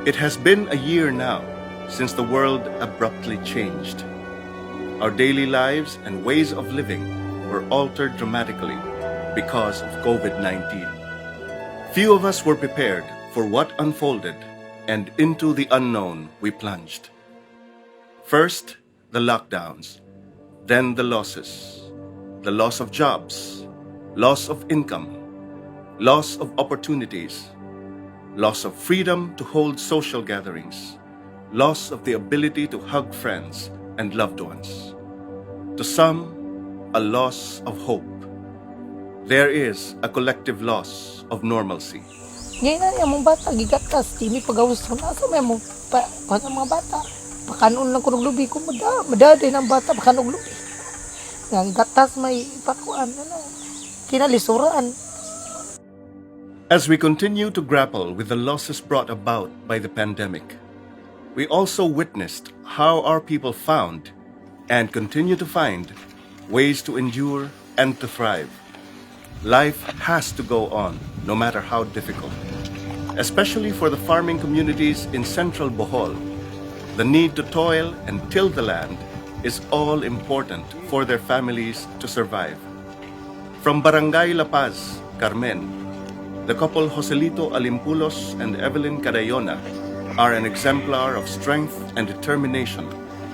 It has been a year now since the world abruptly changed. Our daily lives and ways of living were altered dramatically because of COVID-19. Few of us were prepared for what unfolded, and into the unknown we plunged. First, the lockdowns, then the losses, the loss of jobs, loss of income, loss of opportunities, loss of freedom to hold social gatherings, loss of the ability to hug friends and loved ones. To some, a loss of hope. There is a collective loss of normalcy. Ngayon na yung mga bata, gigatas, di may pag-awusto na sa mga mga bata. Pakanon lang ko ng lubi ko, madadi ng bata, pakanog lubi. Nga gatas may pakuan, kinalisuran. As we continue to grapple with the losses brought about by the pandemic, we also witnessed how our people found and continue to find ways to endure and to thrive. Life has to go on, no matter how difficult. Especially for the farming communities in central Bohol, the need to toil and till the land is all important for their families to survive. From Barangay La Paz, Carmen, the couple Joselito Alimpulos and Evelyn Cadayona are an exemplar of strength and determination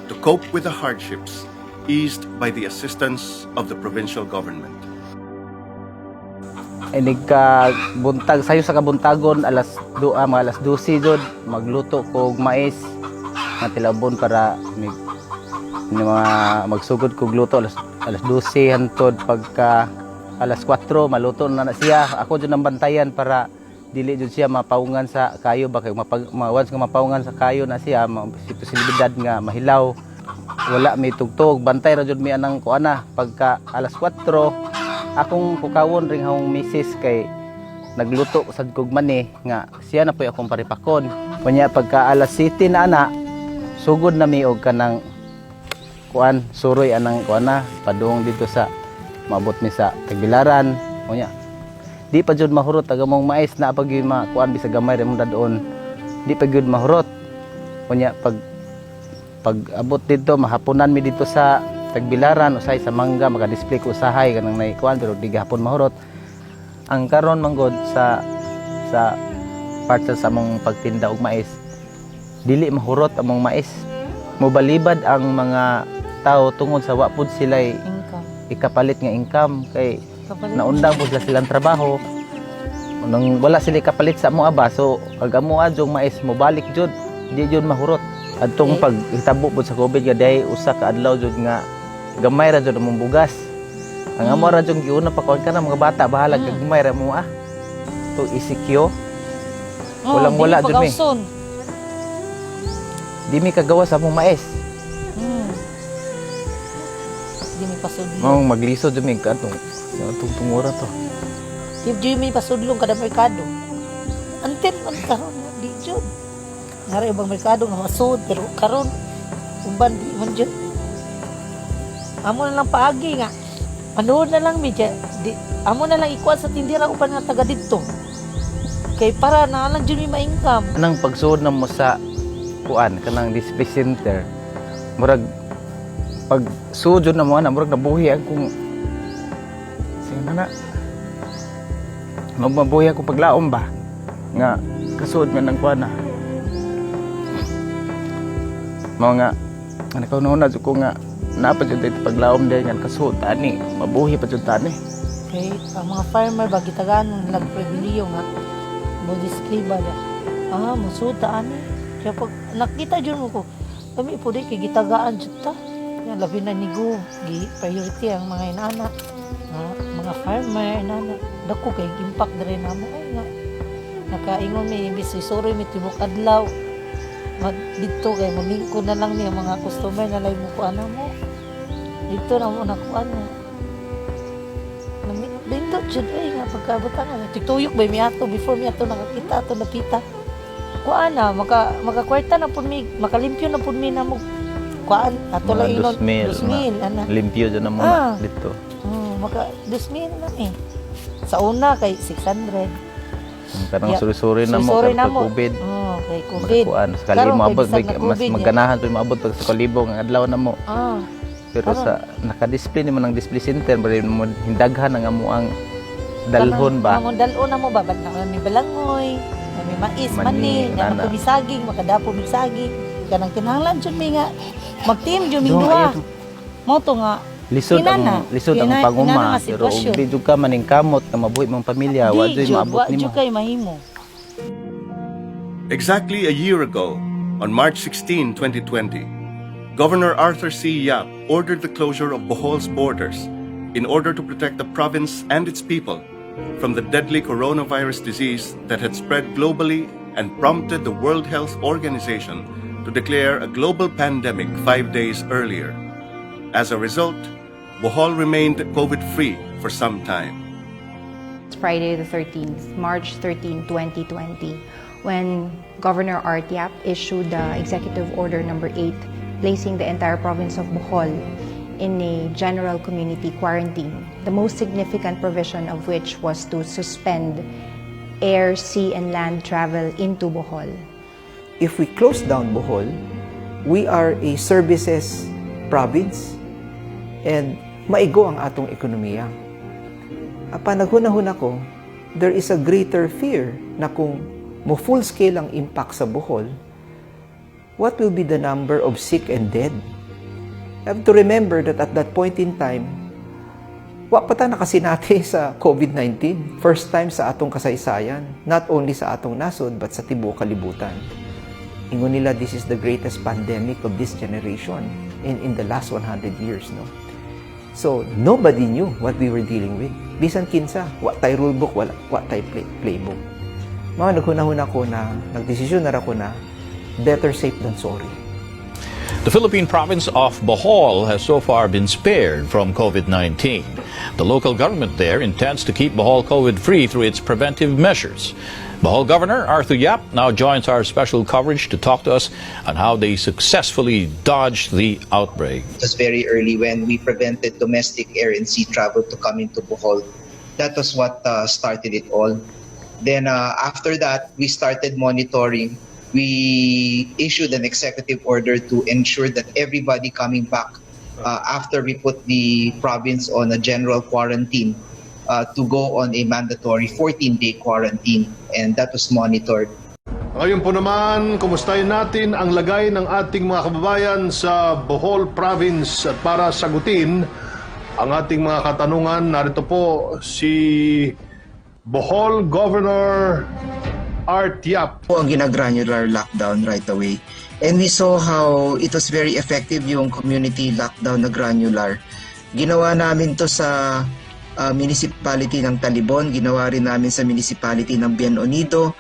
to cope with the hardships eased by the assistance of the provincial government. Buntag sayo sa kabuntagon mga alas 12 jud magluto ko og mais nga tilabon para magsugod kog luto alas 12 hantod pagka alas 4 maluto na siya. Ako jud nang bantayan para dili jud siya mapaungan sa kayo ba kay once nga mapaungan sa kayo na siya posibilidad nga mahilaw wala may tugtog bantay ra jud mi anang kuana pagka alas 4 akong pukawon ring hawong misis kay nagluto sad kog mani nga siya na poy akong paripakon kunya pagka alas 7 na ana sugod na mi og kanang kuan suroy anang kuana padung dito sa maabot mi sa Tagbilaran kunya di pa jud mahurot tagamong mais na pag yun kuan bisag gamay ra mong dadon di pa jud mahurot kunya pag abot dito mahaponan mi dito sa Tagbilaran usay sa mangga maka-display ko usahay kanang naikuan pero di gahapon mahurot ang karon manggod sa part sa among pagtinda og mais dili mahurot among mais mobalibad ang mga tao tungod sa wa pud sila ikapalit nga income kay naundang pud silang trabaho nang wala sila ikapalit sa among aba so pag amo adjong mais mobalik jud di jud mahurot adtong paghitabo pud sa COVID nga day usa ka adlaw jud nga gamay ra jud among bugas. Ang amo ra jud giuna pa kon kana mga bata bahala gamay ra mo to isikyo. Walang wala jud mi. Di mi kagawa sa among mais. Di mi pasudlong. Mong magliso jud mi kadtong tungura to. Di mi pasudlong kada merkado. Anten man karon di jud. Nara ibang merkado nga masud pero karon uban di man jud. Amo na lang paagi nga. Ano na lang mi amo na lang ikuan sa tindira upan nga taga didto. Kay para na lang jud mi ma-income. Anang pagsuod na mo sa kuan kanang display center. Murag pag suod na mo murag nabuhi akong sino na. Magmabuhi ako paglaom ba nga kasuod nga nang kuan na. Mga ikaw na ko nga napad jud dito paglaom din yan kasuod tani mabuhi pa jud tani kay ang mga farmer ba gitagaan nagprebelyo nga mo display ba musud ani kaya pag nakita jud mo ko kami po di kay gitagaan jud ta yan labi na nigo gi priority ang mga inana mga farmer inana dako kay impact diri namo ay nga nakaingon mi imbis sorry mi tibok adlaw dito kay mulingko na lang niya mga customer na lay mo ko ana mo dito na mo nakuan nga dito jud ay nga pagkabutan nga tituyok ba mi ato before mi ato nakakita ato napita kuan na maka na pud mi makalimpyo na pud mi na mo kuan ato lang inon 2,000 ana limpyo jud na mo dito maka 2,000 na sa una kay 600 kanang suri-suri na mo COVID kay COVID. Makakuan sa kali Karon, kay maabot bisag na mas COVID niya. maganahan to maabot pag sa kalibo nga adlaw na mo. Pero karon. sa naka-display naman ng display center bali mo hindaghan ang amuang dalhon ba. Ang dalhon na mo ba na may balangoy, may mais, mani, na nana. makabisaging, makadapo bisaging. Kanang kinahanglan jud mi nga mag-team jud mi Do, duha. ayan. Mo to nga Lisod Inana. ang Inana panguma nga pero sitwasyon. ug di jud ka maning kamot nga mabuhi mong pamilya wa jud maabot wa nimo. jud kay mahimo. Exactly a year ago, on March 16, 2020, Governor Arthur Yap ordered the closure of Bohol's borders in order to protect the province and its people from the deadly coronavirus disease that had spread globally and prompted the World Health Organization to declare a global pandemic 5 days earlier. As a result, Bohol remained COVID-free for some time. It's Friday the 13th, March 13, 2020, when Governor Arthur Yap issued Executive Order Number 8, placing the entire province of Bohol in a general community quarantine, the most significant provision of which was to suspend air, sea, and land travel into Bohol. If we close down Bohol, we are a services province and maigo ang atong ekonomiya. Panaghunahon ako, there is a greater fear na kung mo full scale ang impact sa Bohol, what will be the number of sick and dead? You have to remember that at that point in time, wa pa ta nakasinati sa COVID-19. First time sa atong kasaysayan, not only sa atong nasod, but sa tibuok kalibutan. Ingon nila, this is the greatest pandemic of this generation in the last 100 years. No? So, nobody knew what we were dealing with. Bisan kinsa, wa tay rulebook, wa tay playbook. Mga naghunahon ako na, nagdesisyon na ako na, better safe than sorry. The Philippine province of Bohol has so far been spared from COVID-19. The local government there intends to keep Bohol COVID-free through its preventive measures. Bohol Governor Arthur Yap now joins our special coverage to talk to us on how they successfully dodged the outbreak. It was very early when we prevented domestic air and sea travel to come into Bohol. That was what started it all. Then after that, we started monitoring. We issued an executive order to ensure that everybody coming back after we put the province on a general quarantine to go on a mandatory 14-day quarantine, and that was monitored. Ngayon po naman, kumustahin natin ang lagay ng ating mga kababayan sa Bohol Province at para sagutin ang ating mga katanungan, narito po si Bohol Governor Arthur Yap. Ang ginagranular lockdown right away. And we saw how it was very effective yung community lockdown na granular. Ginawa namin to sa municipality ng Talibon, ginawa rin namin sa municipality ng Bien Unido,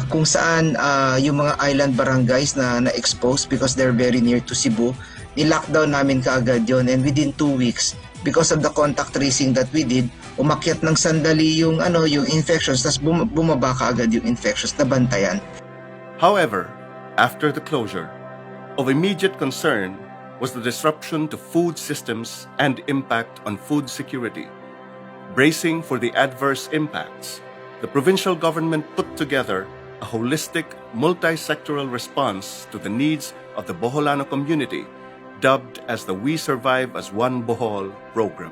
kung saan yung mga island barangays na na-expose because they're very near to Cebu, ni-lockdown namin kaagad yon, and within 2 weeks, because of the contact tracing that we did, umakyat ng sandali yung infections, tas bumaba kaagad yung infections na bantayan. However, after the closure, of immediate concern was the disruption to food systems and impact on food security. Bracing for the adverse impacts, the provincial government put together a holistic, multi-sectoral response to the needs of the Boholano community, dubbed as the We Survive as One Bohol program.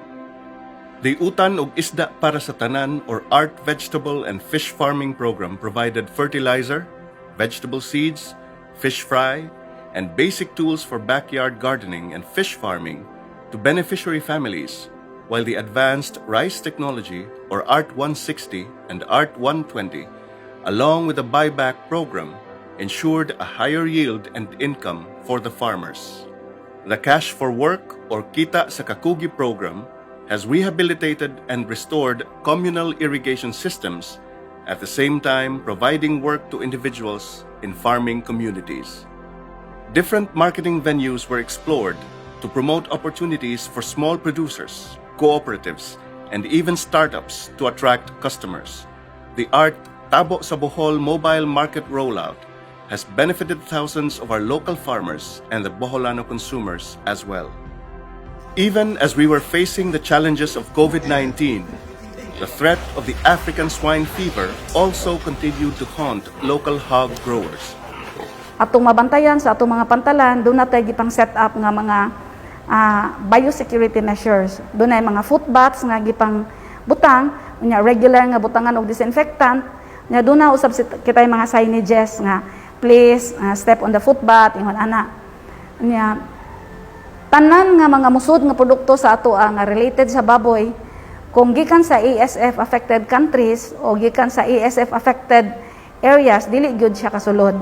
The Utan og Isda para sa Tanan or Art Vegetable and Fish Farming program provided fertilizer, vegetable seeds, fish fry, and basic tools for backyard gardening and fish farming to beneficiary families, while the Advanced Rice Technology or Art 160 and Art 120, along with the buyback program, ensured a higher yield and income for the farmers. The Cash for Work or Kita sa Kakugi program has rehabilitated and restored communal irrigation systems, at the same time providing work to individuals in farming communities. Different marketing venues were explored to promote opportunities for small producers, cooperatives, and even startups to attract customers. The Art Tabo sa Bohol mobile market rollout has benefited thousands of our local farmers and the Boholano consumers as well. Even as we were facing the challenges of COVID-19, The threat of the African swine fever also continued to haunt local hog growers. Atong mabantayan sa atong mga pantalan, doon natin gipang set up nga mga biosecurity measures. Doon ay mga foot baths nga gipang butang, unya regular nga butangan og disinfectant. Nya doon na usab kita mga signages nga please step on the foot bath ingon ana. Nya tanan nga mga musud nga produkto sa ato nga related sa baboy kung gikan sa ASF affected countries o gikan sa ASF affected areas dili gyud siya kasulod.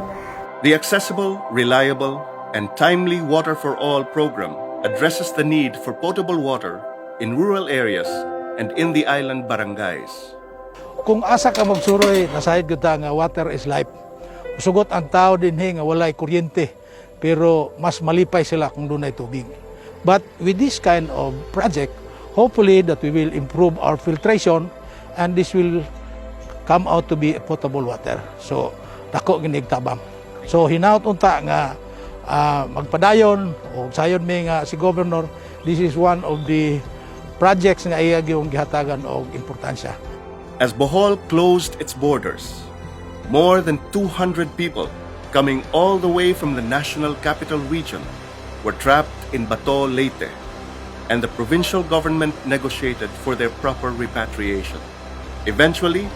The accessible, reliable, and timely Water for All program addresses the need for potable water in rural areas and in the island barangays. Kung asa ka magsuroy, nasahid kita nga water is life. Sugot ang tao dinhi nga walay kuryente, pero mas malipay sila kung dunay tubig. But with this kind of project, hopefully that we will improve our filtration and this will come out to be potable water. So, dako ginig tabang. So, hinaut unta nga magpadayon o sayon mi nga si Governor, this is one of the projects nga iya gyung gihatagan og importansya. As Bohol closed its borders, more than 200 people coming all the way from the national capital region were trapped in Bato Leyte, and the provincial government negotiated for their proper repatriation. Eventually,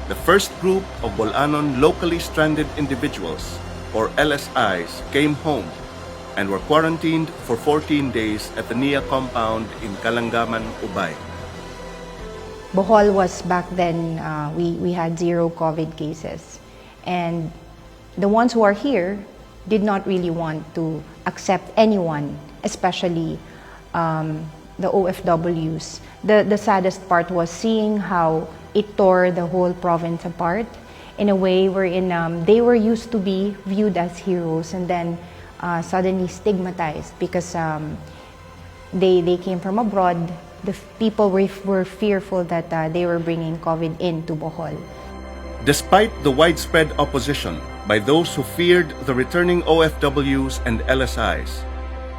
the first group of Boholano locally stranded individuals, or LSIs, came home and were quarantined for 14 days at the NIA compound in Kalangaman, Ubay. Bohol was back then, we had 0 COVID cases. And the ones who are here did not really want to accept anyone, especially the OFWs. The saddest part was seeing how it tore the whole province apart in a way wherein they were used to be viewed as heroes and then suddenly stigmatized because they came from abroad. The people were fearful that they were bringing COVID into Bohol. Despite the widespread opposition by those who feared the returning OFWs and LSIs,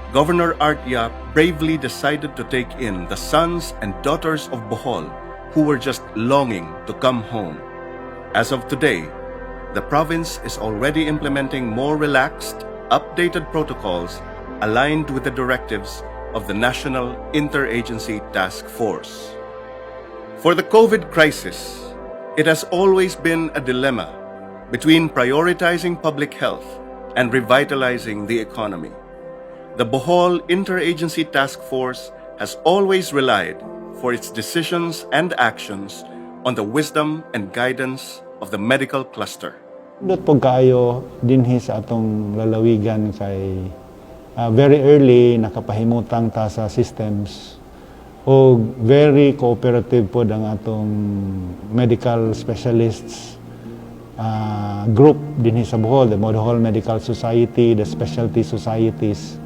Governor Arthur Yap bravely decided to take in the sons and daughters of Bohol who were just longing to come home. As of today, the province is already implementing more relaxed, updated protocols aligned with the directives of the National Interagency Task Force. For the COVID crisis, it has always been a dilemma between prioritizing public health and revitalizing the economy. The Bohol Interagency Task Force has always relied for its decisions and actions on the wisdom and guidance of the medical cluster. Dot po kayo dinhi sa atong lalawigan kay very early nakapahimutang ta sa systems o very cooperative po ang atong medical specialists group dinhi sa Bohol, the Bohol Medical Society, the specialty societies,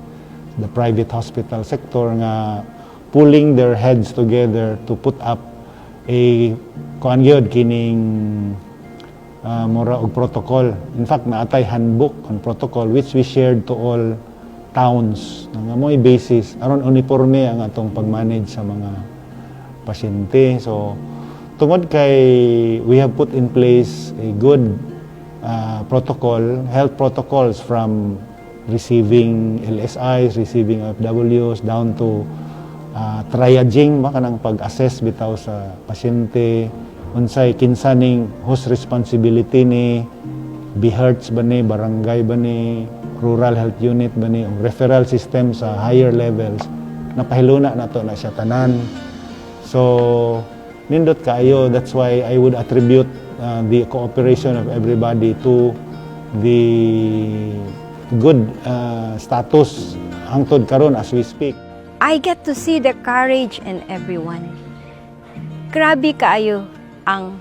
the private hospital sector nga pulling their heads together to put up a kuan kining mura og protocol. In fact, naatay handbook on protocol which we shared to all towns nga mo'y basis aron uniforme ang atong pag-manage sa mga pasyente. So tungod kay we have put in place a good protocol, health protocols from receiving LSIs, receiving OFWs down to triaging ba kanang pag-assess bitaw sa pasyente, unsay kinsaning whose responsibility ni BHERTS ba ni, barangay ba ni, rural health unit ba ni, referral system sa higher levels, napahiluna na to na siya tanan. So nindot kaayo, that's why I would attribute the cooperation of everybody to the good status hangtod karon as we speak. I get to see the courage in everyone. Grabe kaayo ang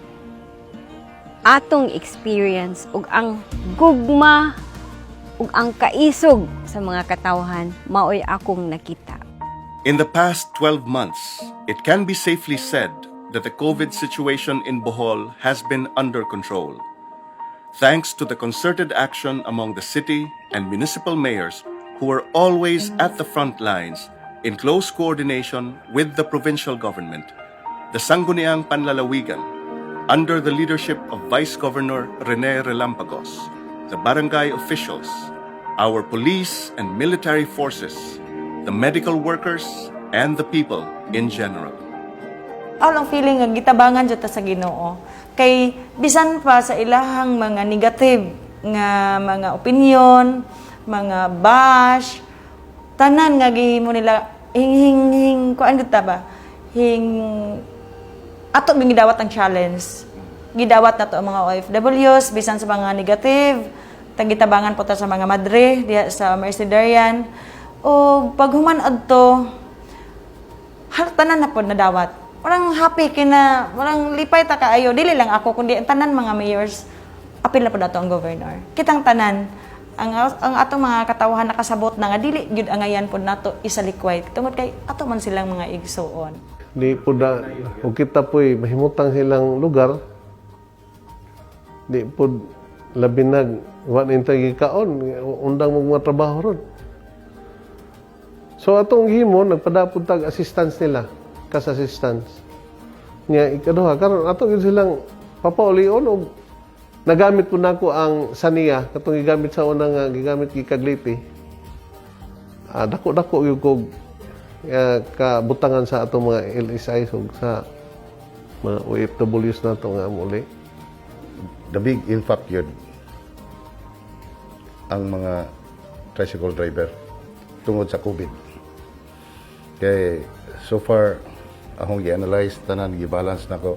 atong experience ug ang gugma ug ang kaisog sa mga katawhan maoy akong nakita. In the past 12 months, it can be safely said that the COVID situation in Bohol has been under control. Thanks to the concerted action among the city and municipal mayors who were always at the front lines in close coordination with the provincial government, the Sangguniang Panlalawigan, under the leadership of Vice Governor Rene Relampagos, the barangay officials, our police and military forces, the medical workers, and the people in general. Ang feeling nga gitabangan jud ta sa Ginoo kay bisan pa sa ilahang mga negative nga mga opinion, mga bash, tanan nga gihimo nila hing kuan gud ta ba? Ato gidawat ang challenge. Gidawat nato ang mga OFWs bisan sa mga negative, tagitabangan po ta sa mga madre diha sa Mercedarian o paghuman adto tanan na pod nadawat. Walang happy kina, walang lipay ta kaayo. Dili lang ako kundi ang tanan mga mayors apil na pod ato ang governor. Kitang tanan ang atong mga katawhan nakasabot na nga dili gyud angayan pod nato isalikway tungod kay ato man silang mga igsuon. Di po da, o kita po'y mahimutang silang lugar, di po labinag, wan intay gikaon, undang mga trabaho ron. So atong himo, nagpadapod tag assistance nila, kas assistance. Nga ikaduha, karon ato yun silang papaulion o nagamit po nako ang saniya, katong gigamit sa unang gigamit gikaglipi. Dako-dako yung kog kabutangan sa atong mga LSI ug sa mga OFWs nato nga muli. The big impact yun ang mga tricycle driver tungod sa COVID. Kaya so far akong i-analyze tanan gi-balance nako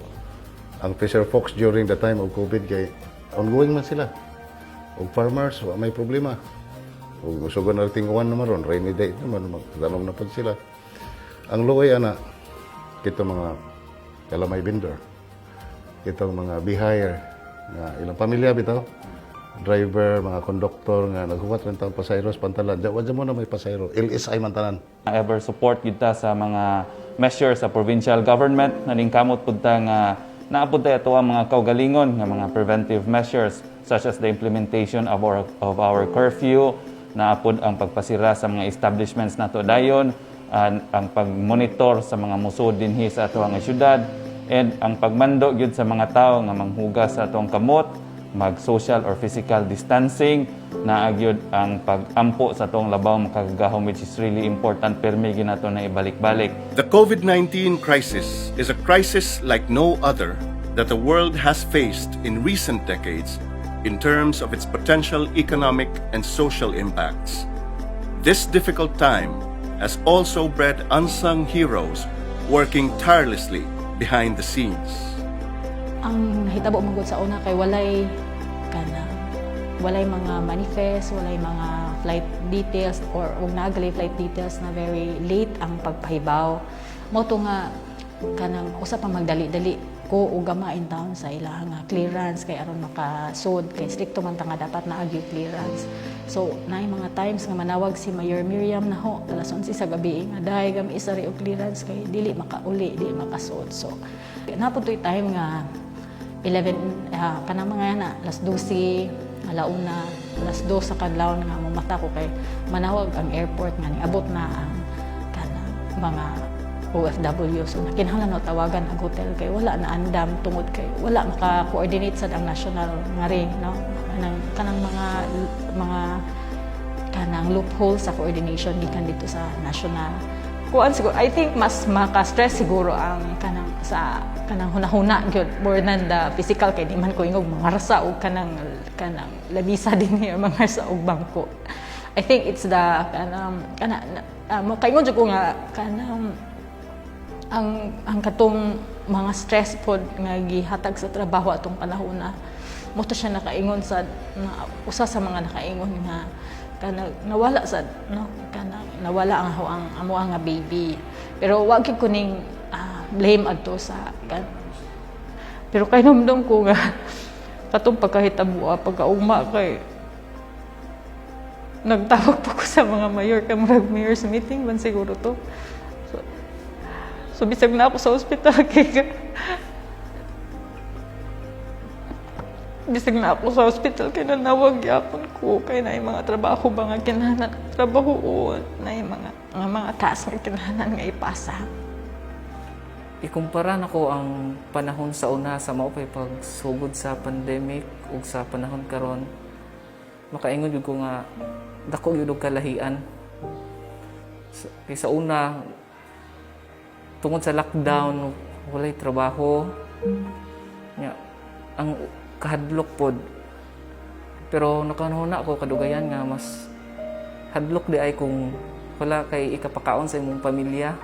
ang fisher folks during the time of COVID kay ongoing man sila. Og farmers wa may problema. Og usugon na tinguan naman ron, rainy day naman magtanong na pod sila. Ang luoy ana kita mga kalamay vendor, kita mga bihire nga ilang pamilya bitaw, driver, mga konduktor nga naghuwat rin tawag pasayros pantalan. Wadya mo na may pasayro, LSI man tanan. Ever support kita sa mga measures sa provincial government na kamot pud ta nga naapod tayo ito ang mga kaugalingon nga mga preventive measures such as the implementation of our curfew, naapod ang pagpasira sa mga establishments nato dayon, ang pagmonitor sa mga musod dinhi sa ato ang syudad, and ang pagmando gyud sa mga tawo nga manghugas sa atong kamot, mag-social or physical distancing, naagyod ang pag-ampo sa atong labaw makagagahom, which is really important, permi ginato na ibalik-balik. The COVID-19 crisis is a crisis like no other that the world has faced in recent decades in terms of its potential economic and social impacts. This difficult time has also bred unsung heroes working tirelessly behind the scenes. Ang nahitabo man gud sa una kay walay mga manifest, walay mga flight details or nagalay flight details na very late ang pagpahibaw. Mo to nga kanang usa pa magdali-dali ko o gamain taon sa ilang clearance kay aron makasud kay stricto man ta nga dapat na agyo clearance. So naay mga times nga manawag si Mayor Miriam naho alas 11 sa gabi nga dahay gami isa ri og clearance kay dili makauli, dili makasud. So napud toy time nga 11 kanang mga na alas 12 alauna alas 2 sa kadlaw nga mamata ko kay manawag ang airport nga niabot na ang kanang mga OFW. So nakinahanglan na tawagan ang hotel kay wala na andam tungod kay wala maka-coordinate sad ang national nga ring no kanang mga kanang loophole sa coordination gikan dito sa national. Kuan siguro I think mas maka-stress siguro ang kanang hunahuna gyud more than the physical kay di man ko ingog mangarsa og kanang labisa din niya mangarsa og bangko. I think it's the kaingon jud ko nga kanang ang katong mga stress pod nga gihatag sa trabaho atong panahon na mo to siya nakaingon sa usa sa mga nakaingon nga nawala sad no nawala ang amo nga baby, pero wag gyud kuning blame adto sa pero kay numdum ko nga katong pagkahitabo pagkaugma kay nagtawag pa ko sa mga mayor kay murag mayor's meeting man siguro to. So bisag na ako sa ospital kay nanawag yapon ko kay naay mga trabaho ba nga kinahanglan trabaho naay mga task nga kinahanglan nga ipasa. ikumpara nako ang panahon sa una sa mao pay pagsugod sa pandemic ug sa panahon karon, makaingon jud ko nga dako gyud og kalahian. Sa una, tungod sa lockdown, walay trabaho. Ang kahadlok pod. Pero nakanuna ako kadugayan nga mas hadlok di ay kung wala kay ikapakaon sa imong pamilya.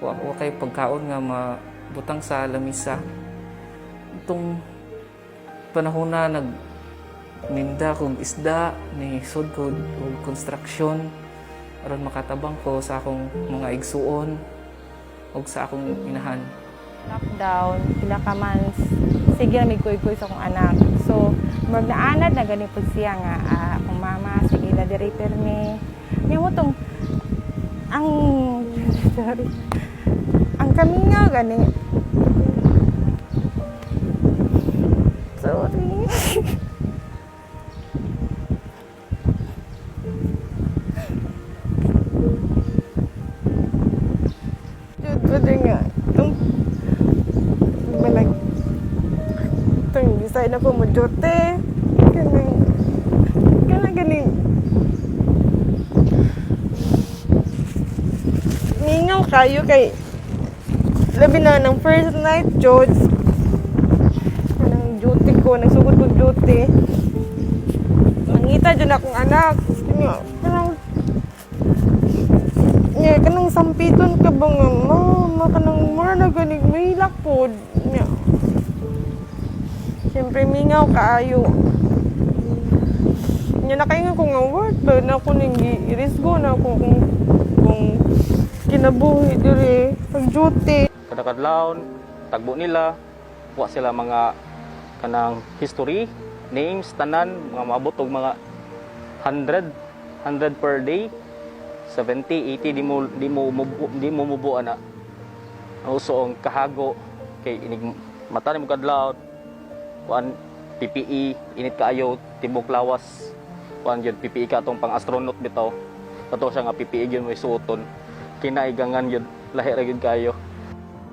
Wa kay pagkaon nga mabutang sa lamisa. Itong panahon na nagninda kong isda, ni sud ko og construction aron makatabang ko sa akong mga igsuon o sa akong inahan. Lockdown, pila ka months, sige na may kuy-kuy sa akong anak. So, mag naanad na gani po siya nga, akong mama, sige na director ni. Niya mo tong, sorry, ang kami nga gani. Sorry. Pwede nga, itong design na po mo jote, ganing, ningaw kayo kay, labi na ng first night, George, kanang duty ko, nagsugod kong duty, mangita dyan akong anak, kanang sampiton ka ba nga, mama, kanang mara na ganig, may hilak po. Siyempre, mingaw kaayo. Nakaingan ko nga work, na ako nang i-risgo na ako kung kinabuhi diri, pag-duty. Kadakadlaon, tagbo nila, wa sila mga kanang history, names, tanan, mga maabot og mga 100 per day. 70, 80 di mo mubuan na. Ang uso ang kahago kay inig mata ni mo kadlaw. Kuan PPE init kaayo tibok lawas. Kuan gyud PPE ka tong pang astronaut bitaw. Kato siya nga PPE gyud mo isuoton. Kinaigangan gyud lahi ra gyud kayo.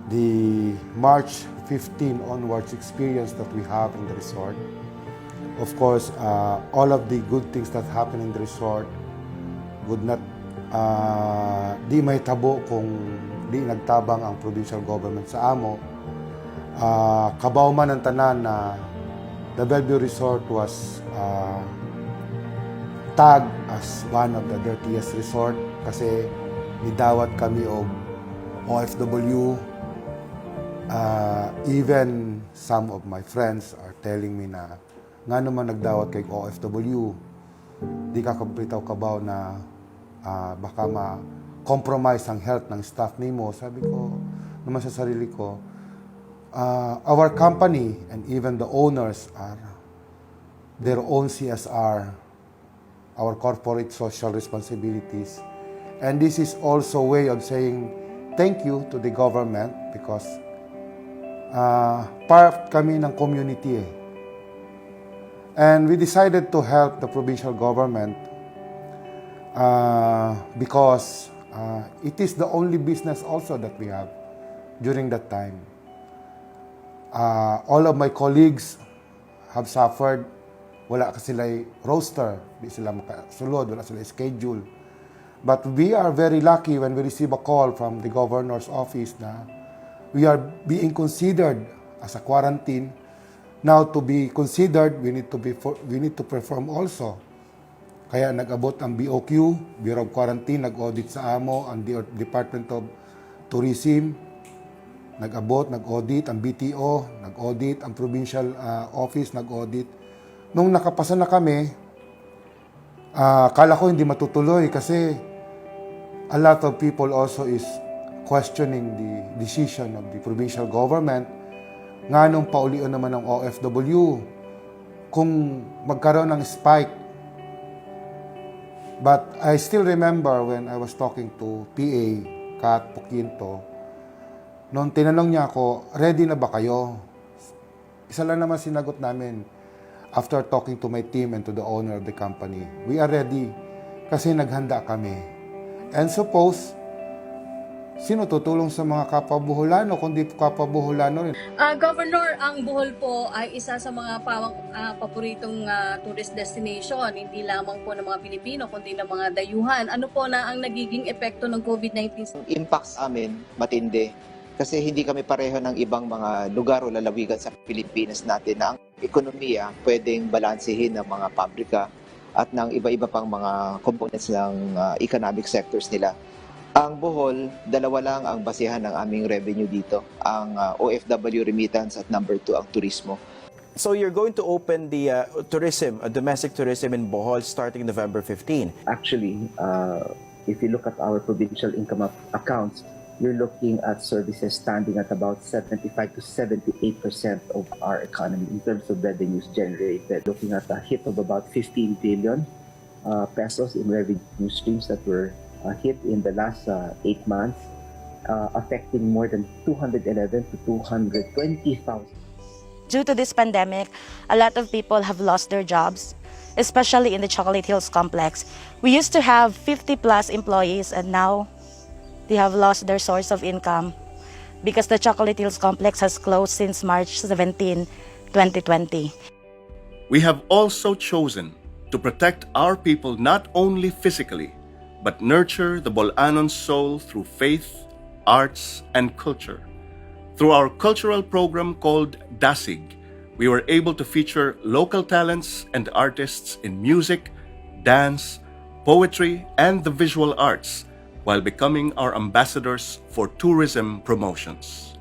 The March 15 onwards experience that we have in the resort. Of course, all of the good things that happen in the resort would not di may tabo kung di nagtabang ang provincial government sa amo. Kabaw man ang tanan na the Bellevue Resort was tagged as one of the dirtiest resort kasi nidawat kami og OFW. Even some of my friends are telling me na nga naman nagdawat kay OFW, di ka kapitaw kabaw na baka ma-compromise ang health ng staff nimo. Sabi ko naman sa sarili ko, our company and even the owners are their own CSR, our corporate social responsibilities. And this is also a way of saying thank you to the government because part kami ng community. And we decided to help the provincial government because it is the only business also that we have during that time. All of my colleagues have suffered. Wala ka sila'y roster, di sila makasulod, wala sila schedule. But we are very lucky when we receive a call from the governor's office na we are being considered as a quarantine. Now to be considered, we need to perform also. Kaya nag-abot ang BOQ, Bureau of Quarantine, nag-audit sa amo, ang Department of Tourism, nag-abot, nag-audit, ang BTO, nag-audit, ang Provincial Office, nag-audit. Nung nakapasa na kami, kala ko hindi matutuloy kasi a lot of people also is questioning the decision of the provincial government. Nga nung paulion naman ng OFW, kung magkaroon ng spike. But I still remember when I was talking to PA, Kat Pukinto, noong tinanong niya ako, ready na ba kayo? Isa lang naman sinagot namin after talking to my team and to the owner of the company. We are ready kasi naghanda kami. And suppose Sino tutulong sa mga kapwa Boholano kundi kapwa Boholano rin? Governor, ang Bohol po ay isa sa mga paboritong tourist destination, hindi lamang po ng mga Pilipino, kundi ng mga dayuhan. Ano po na ang nagiging epekto ng COVID-19? Impact sa amin, matindi. Kasi hindi kami pareho ng ibang mga lugar o lalawigan sa Pilipinas natin na ang ekonomiya pwedeng balansehin ng mga pabrika at ng iba-iba pang mga components ng economic sectors nila. Ang Bohol, dalawa lang ang basihan ng aming revenue dito. Ang OFW remittance at number 2 ang turismo. So you're going to open the tourism, domestic tourism in Bohol starting November 15? Actually, if you look at our provincial income accounts, you're looking at services standing at about 75 to 78% of our economy in terms of revenues generated. Looking at a hit of about 15 billion pesos in revenue streams that were hit in the last 8 months, affecting more than 211 to 220,000. Due to this pandemic, a lot of people have lost their jobs, especially in the Chocolate Hills complex. We used to have 50 plus employees and now they have lost their source of income because the Chocolate Hills complex has closed since March 17, 2020. We have also chosen to protect our people not only physically, but nurture the Boholanon soul through faith, arts, and culture. Through our cultural program called Dasig, we were able to feature local talents and artists in music, dance, poetry, and the visual arts while becoming our ambassadors for tourism promotions.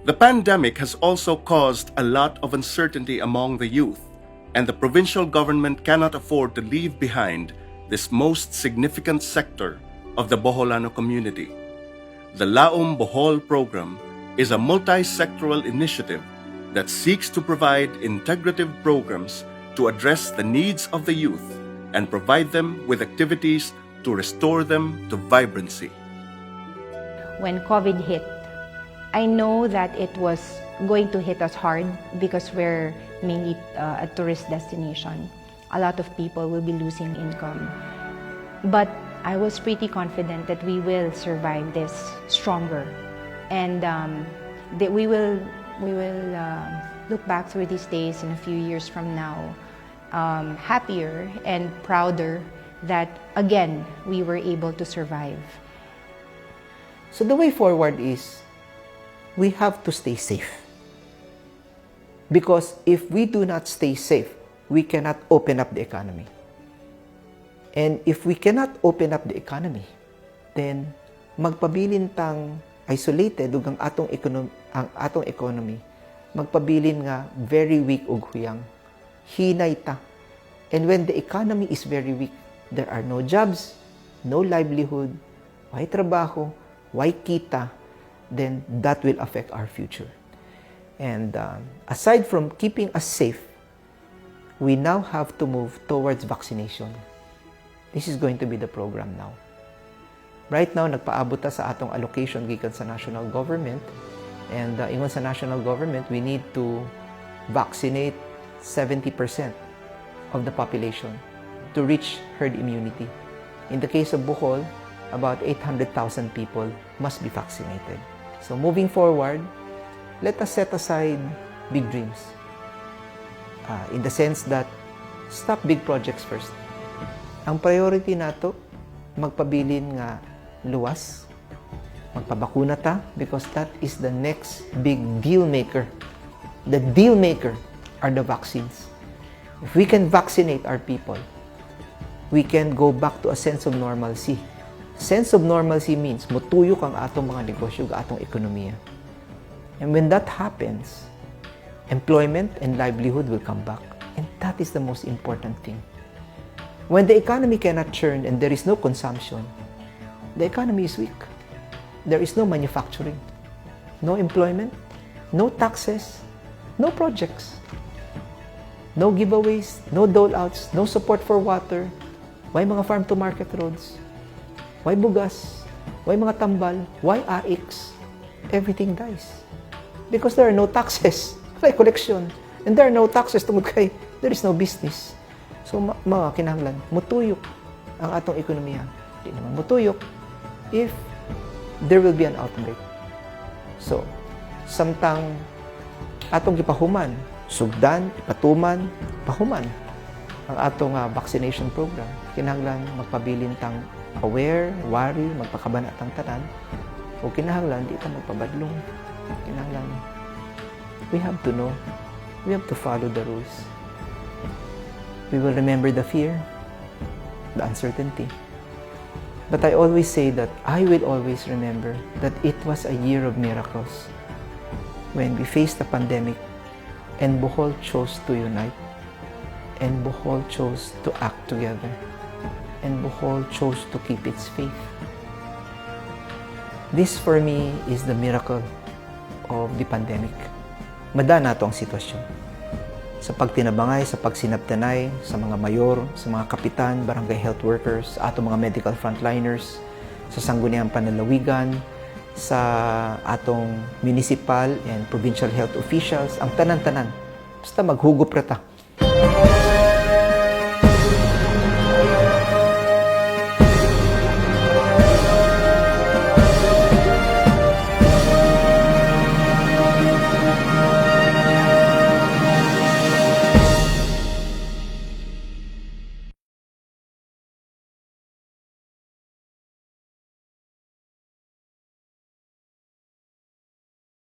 The pandemic has also caused a lot of uncertainty among the youth, and the provincial government cannot afford to leave behind this most significant sector of the Boholano community. The Laom Bohol program is a multi-sectoral initiative that seeks to provide integrative programs to address the needs of the youth and provide them with activities to restore them to vibrancy. When COVID hit, I know that it was going to hit us hard because we're mainly a tourist destination. A lot of people will be losing income. But I was pretty confident that we will survive this stronger, and that we will look back through these days in a few years from now, happier and prouder that again we were able to survive. So the way forward is we have to stay safe. Because if we do not stay safe, we cannot open up the economy. And if we cannot open up the economy, then magpabilin tang isolated ug ang atong economy magpabilin nga very weak ug huyang, hinay ta. And when the economy is very weak, there are no jobs, no livelihood, why trabaho, why kita, then that will affect our future. And aside from keeping us safe, we now have to move towards vaccination. This is going to be the program now. Right now, nagpaabot ta sa atong allocation gikan sa national government. And ingon sa national government, we need to vaccinate 70% of the population to reach herd immunity. In the case of Bohol, about 800,000 people must be vaccinated. So moving forward, let us set aside big dreams. In the sense that, stop big projects first. Ang priority nato, magpabilin nga luwas, magpabakuna ta, because that is the next big deal maker. The deal maker are the vaccines. If we can vaccinate our people, we can go back to a sense of normalcy. Sense of normalcy means mutuyok ang atong mga negosyo, atong ekonomiya. And when that happens, employment and livelihood will come back. And that is the most important thing. When the economy cannot churn and there is no consumption, the economy is weak. There is no manufacturing, no employment, no taxes, no projects, no giveaways, no dole-outs, no support for water. Why mga farm-to-market roads? Why bugas? Why mga tambal? Why AIX? Everything dies. Because there are no taxes, like collection. And there are no taxes tungod kay there is no business. So mga kinahanglan, mutuyok ang atong ekonomiya. Di naman mutuyok, if there will be an outbreak. So, samtang atong gipahuman, sugdan, ipatuman, pahuman ang atong vaccination program. Kinahanglan magpabilin tang aware, worry, magpakabana tang tanan. O kinahanglan di ta magpabadlong. Kinahanglan we have to know, we have to follow the rules. We will remember the fear, the uncertainty. But I always say that I will always remember that it was a year of miracles when we faced the pandemic and Bohol chose to unite, and Bohol chose to act together, and Bohol chose to keep its faith. This for me is the miracle of the pandemic. Mada nato ang sitwasyon. Sa pagtinabangay, sa pagsinabtanay, sa mga mayor, sa mga kapitan, barangay health workers, sa atong mga medical frontliners, sa sangguniang panlalawigan, sa atong municipal and provincial health officials, ang tanan-tanan. Basta maghugop rata.